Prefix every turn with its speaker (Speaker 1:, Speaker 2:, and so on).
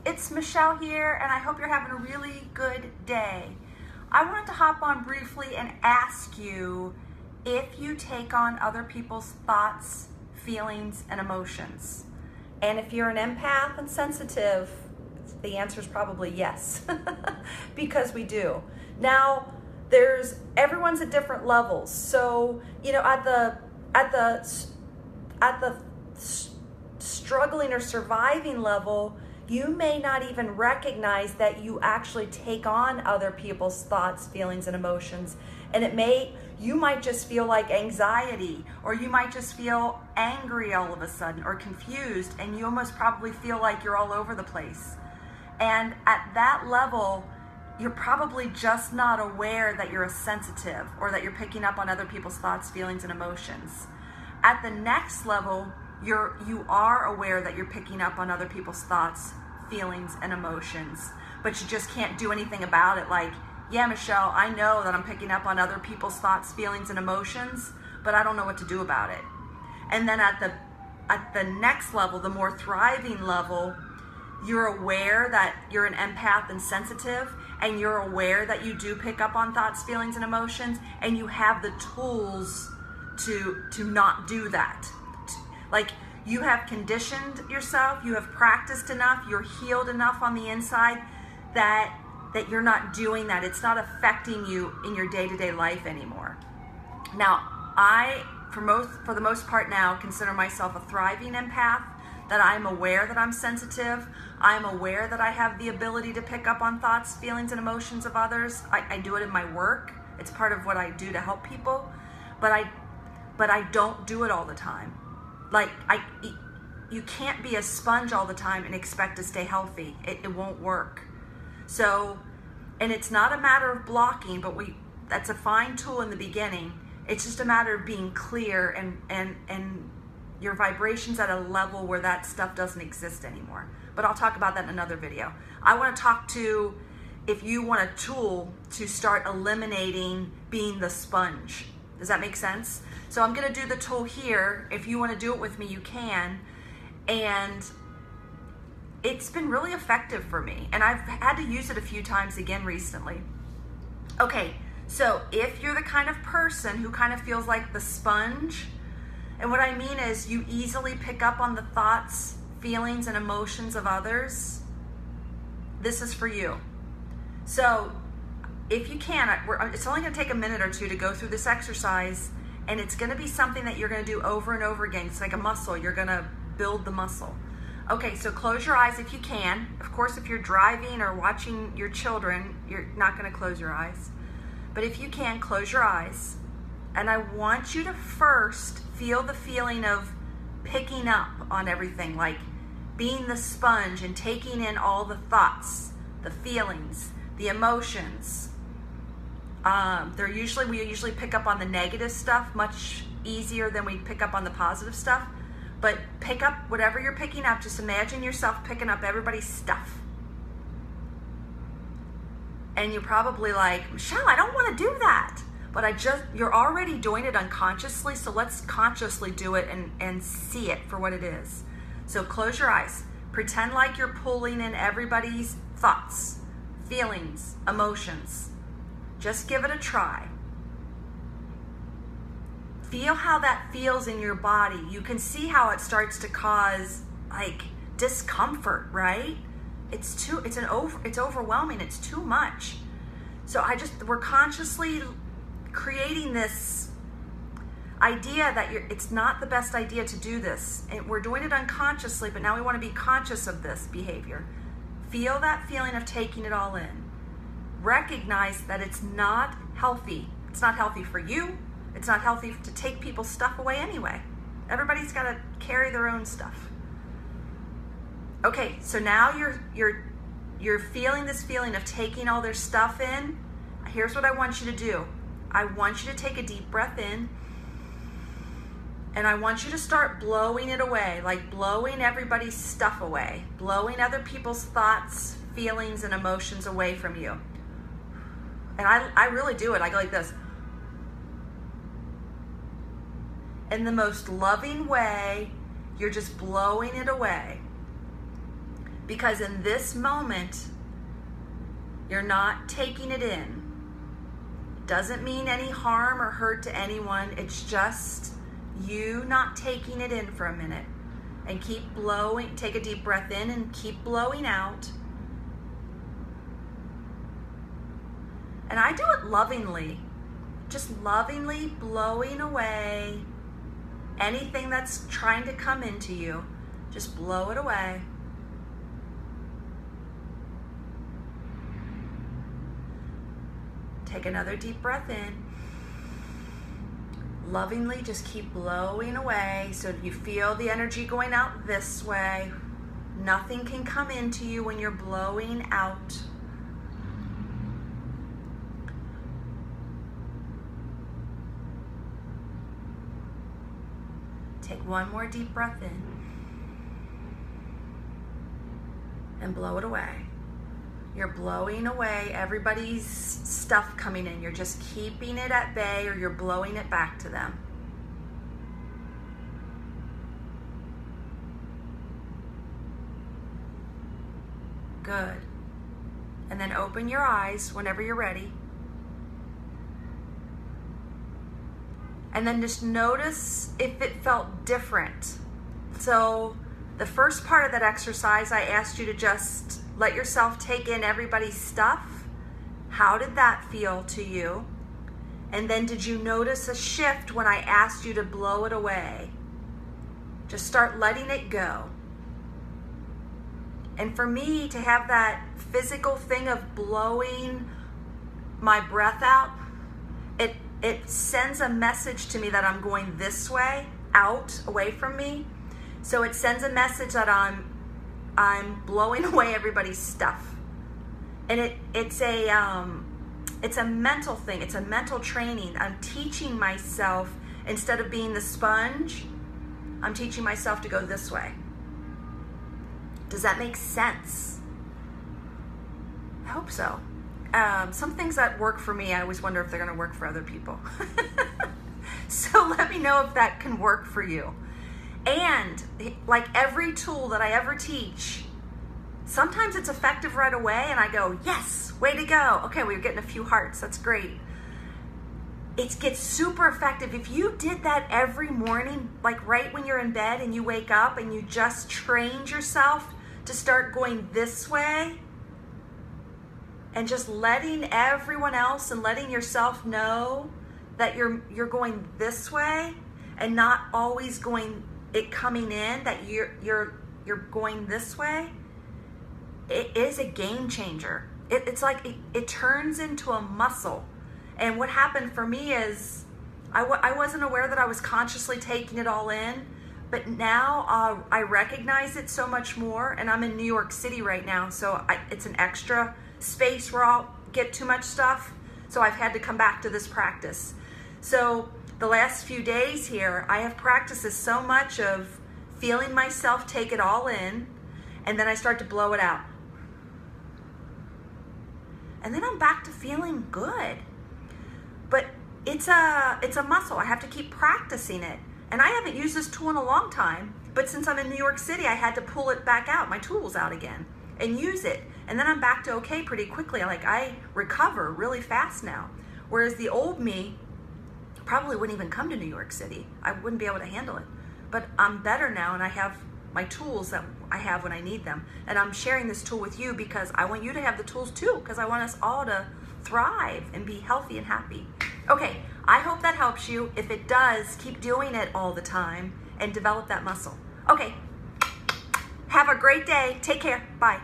Speaker 1: it's Michelle here, and I hope you're having a really good day. I wanted to hop on briefly and ask you if you take on other people's thoughts, feelings, and emotions. And if you're an empath and sensitive, the answer is probably yes, because we do. Now, everyone's at different levels. So, at the struggling or surviving level, you may not even recognize that you actually take on other people's thoughts, feelings, and emotions. And you might just feel like anxiety, or you might just feel angry all of a sudden, or confused, and you almost probably feel like you're all over the place. And at that level, you're probably just not aware that you're a sensitive, or that you're picking up on other people's thoughts, feelings, and emotions. At the next level, you are aware that you're picking up on other people's thoughts, feelings, and emotions, but you just can't do anything about it. Like, yeah, Michelle, I know that I'm picking up on other people's thoughts, feelings, and emotions, but I don't know what to do about it. And then at the next level, the more thriving level, you're aware that you're an empath and sensitive, and you're aware that you do pick up on thoughts, feelings, and emotions, and you have the tools to not do that. Like, you have conditioned yourself, you have practiced enough, you're healed enough on the inside that you're not doing that. It's not affecting you in your day-to-day life anymore. Now, I, for the most part now, consider myself a thriving empath, that I'm aware that I'm sensitive. I'm aware that I have the ability to pick up on thoughts, feelings, and emotions of others. I do it in my work. It's part of what I do to help people, but I don't do it all the time. Like, you can't be a sponge all the time and expect to stay healthy. It won't work. So, and it's not a matter of blocking, but that's a fine tool in the beginning. It's just a matter of being clear and your vibrations at a level where that stuff doesn't exist anymore. But I'll talk about that in another video. I want to talk to if you want a tool to start eliminating being the sponge. Does that make sense? So I'm going to do the tool here. If you want to do it with me, you can. And it's been really effective for me. And I've had to use it a few times again recently. Okay, so if you're the kind of person who kind of feels like the sponge, and what I mean is you easily pick up on the thoughts, feelings, and emotions of others, this is for you. So if you can, it's only going to take a minute or two to go through this exercise, and it's going to be something that you're going to do over and over again. It's like a muscle. You're going to build the muscle. Okay, so close your eyes if you can. Of course, if you're driving or watching your children, you're not going to close your eyes. But if you can, close your eyes. And I want you to first feel the feeling of picking up on everything, like being the sponge and taking in all the thoughts, the feelings, the emotions. We usually pick up on the negative stuff much easier than we pick up on the positive stuff. But pick up whatever you're picking up. Just imagine yourself picking up everybody's stuff. And you're probably like, Michelle, I don't want to do that. But you're already doing it unconsciously, so let's consciously do it and see it for what it is. So close your eyes. Pretend like you're pulling in everybody's thoughts, feelings, emotions. Just give it a try. Feel how that feels in your body. You can see how it starts to cause like discomfort, right? It's overwhelming. It's too much. So we're consciously creating this idea that it's not the best idea to do this. And we're doing it unconsciously, but now we want to be conscious of this behavior. Feel that feeling of taking it all in. Recognize that it's not healthy. It's not healthy for you. It's not healthy to take people's stuff away anyway. Everybody's got to carry their own stuff. Okay, so now you're feeling this feeling of taking all their stuff in. Here's what I want you to do. I want you to take a deep breath in, and I want you to start blowing it away, like blowing everybody's stuff away, blowing other people's thoughts, feelings, and emotions away from you. And I really do it. I go like this. In the most loving way, you're just blowing it away. Because in this moment, you're not taking it in. It doesn't mean any harm or hurt to anyone. It's just you not taking it in for a minute. And keep blowing. Take a deep breath in and keep blowing out. And I do it lovingly. Just lovingly blowing away anything that's trying to come into you. Just blow it away. Take another deep breath in. Lovingly just keep blowing away so you feel the energy going out this way. Nothing can come into you when you're blowing out. Take one more deep breath in and blow it away. You're blowing away everybody's stuff coming in. You're just keeping it at bay, or you're blowing it back to them. Good. And then open your eyes whenever you're ready. And then just notice if it felt different. So the first part of that exercise, I asked you to just let yourself take in everybody's stuff. How did that feel to you? And then did you notice a shift when I asked you to blow it away? Just start letting it go. And for me to have that physical thing of blowing my breath out, it sends a message to me that I'm going this way, out, away from me. So it sends a message that I'm blowing away everybody's stuff. And it's a mental thing. It's a mental training. I'm teaching myself, instead of being the sponge, I'm teaching myself to go this way. Does that make sense? I hope so. Some things that work for me, I always wonder if they're going to work for other people. So let me know if that can work for you. And like every tool that I ever teach, sometimes it's effective right away and I go, yes, way to go. Okay, we're getting a few hearts. That's great. It gets super effective. If you did that every morning, like right when you're in bed and you wake up and you just trained yourself to start going this way, and just letting everyone else and letting yourself know that you're going this way and not always going it coming in, that you're going this way, it is a game changer. It's like it turns into a muscle. And what happened for me is I wasn't aware that I was consciously taking it all in, but now I recognize it so much more. And I'm in New York City right now, so it's an extra space where I'll get too much stuff. So I've had to come back to this practice. So the last few days here, I have practiced this so much of feeling myself take it all in, and then I start to blow it out. And then I'm back to feeling good. But it's a muscle. I have to keep practicing it. And I haven't used this tool in a long time, but since I'm in New York City, I had to pull it back out, my tools out again, and use it. And then I'm back to okay pretty quickly. Like I recover really fast now. Whereas the old me probably wouldn't even come to New York City. I wouldn't be able to handle it. But I'm better now, and I have my tools that I have when I need them. And I'm sharing this tool with you because I want you to have the tools too, because I want us all to thrive and be healthy and happy. Okay, I hope that helps you. If it does, keep doing it all the time and develop that muscle. Okay, have a great day. Take care. Bye.